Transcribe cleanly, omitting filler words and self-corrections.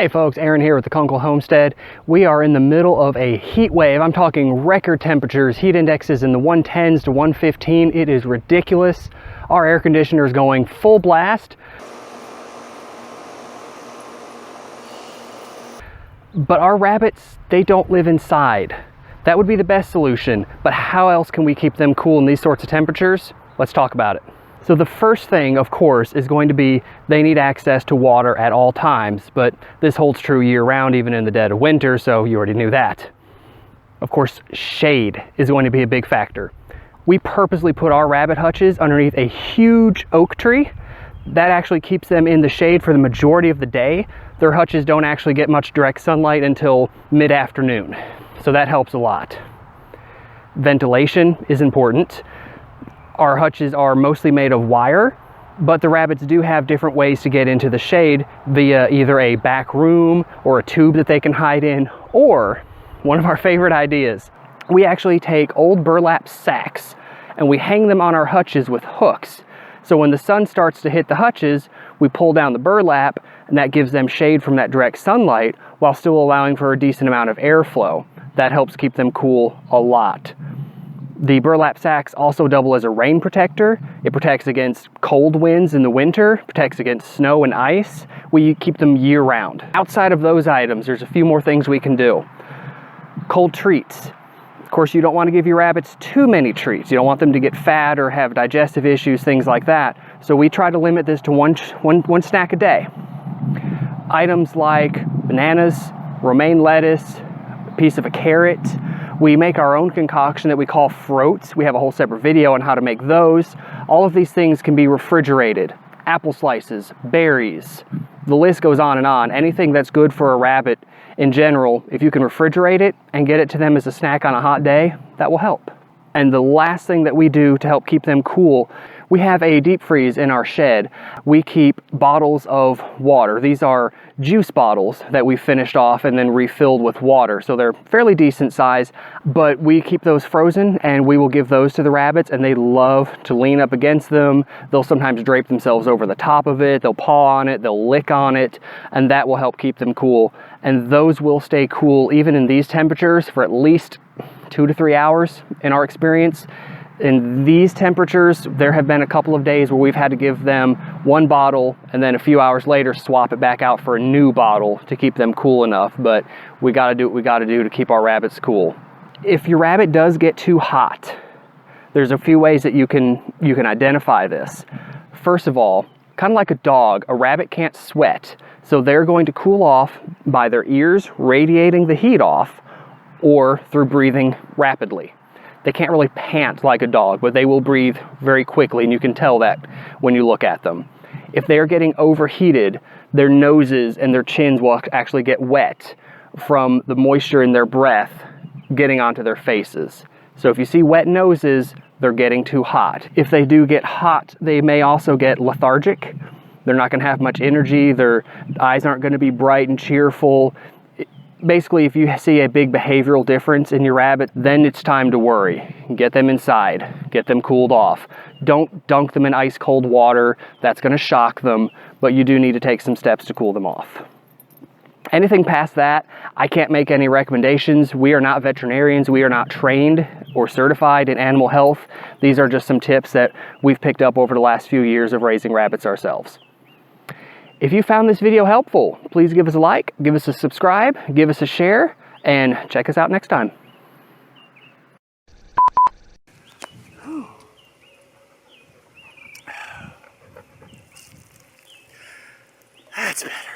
Hey folks, Aaron here with the Kunkel Homestead. We are in the middle of a heat wave. I'm talking record temperatures, heat indexes in the 110s to 115. It is ridiculous. Our air conditioner is going full blast. But our rabbits, they don't live inside. That would be the best solution, but how else can we keep them cool in these sorts of temperatures? Let's talk about it. So the first thing, of course, is going to be they need access to water at all times, but this holds true year-round, even in the dead of winter, so you already knew that. Of course, shade is going to be a big factor. We purposely put our rabbit hutches underneath a huge oak tree. That actually keeps them in the shade for the majority of the day. Their hutches don't actually get much direct sunlight until mid-afternoon, so that helps a lot. Ventilation is important. Our hutches are mostly made of wire, but the rabbits do have different ways to get into the shade via either a back room or a tube that they can hide in, or one of our favorite ideas. We actually take old burlap sacks and we hang them on our hutches with hooks. So when the sun starts to hit the hutches, we pull down the burlap and that gives them shade from that direct sunlight while still allowing for a decent amount of airflow. That helps keep them cool a lot. The burlap sacks also double as a rain protector. It protects against cold winds in the winter, protects against snow and ice. We keep them year-round. Outside of those items, there's a few more things we can do. Cold treats. Of course, you don't want to give your rabbits too many treats. You don't want them to get fat or have digestive issues, things like that. So we try to limit this to one snack a day. Items like bananas, romaine lettuce, a piece of a carrot. We make our own concoction that we call froats. We have a whole separate video on how to make those. All of these things can be refrigerated. Apple slices, berries, the list goes on and on. Anything that's good for a rabbit in general, if you can refrigerate it and get it to them as a snack on a hot day, that will help. And the last thing that we do to help keep them cool, we have a deep freeze in our shed. We keep bottles of water. These are juice bottles that we finished off and then refilled with water. So they're fairly decent size, but we keep those frozen and we will give those to the rabbits and they love to lean up against them. They'll sometimes drape themselves over the top of it. They'll paw on it, they'll lick on it, and that will help keep them cool. And those will stay cool even in these temperatures for at least 2 to 3 hours in our experience. In these temperatures, there have been a couple of days where we've had to give them one bottle and then a few hours later swap it back out for a new bottle to keep them cool enough. But we gotta do what we gotta do to keep our rabbits cool. If your rabbit does get too hot, there's a few ways that you can identify this. First of all, kind of like a dog, a rabbit can't sweat. So they're going to cool off by their ears radiating the heat off or through breathing rapidly. They can't really pant like a dog, but they will breathe very quickly, and you can tell that when you look at them. If they're getting overheated, their noses and their chins will actually get wet from the moisture in their breath getting onto their faces. So if you see wet noses, they're getting too hot. If they do get hot, they may also get lethargic. They're not going to have much energy. Their eyes aren't going to be bright and cheerful. Basically, if you see a big behavioral difference in your rabbit, then it's time to worry. Get them inside, get them cooled off. Don't dunk them in ice cold water. That's going to shock them, but you do need to take some steps to cool them off. Anything past that, I can't make any recommendations. We are not veterinarians. We are not trained or certified in animal health. These are just some tips that we've picked up over the last few years of raising rabbits ourselves. If you found this video helpful, please give us a like, give us a subscribe, give us a share, and check us out next time. That's better.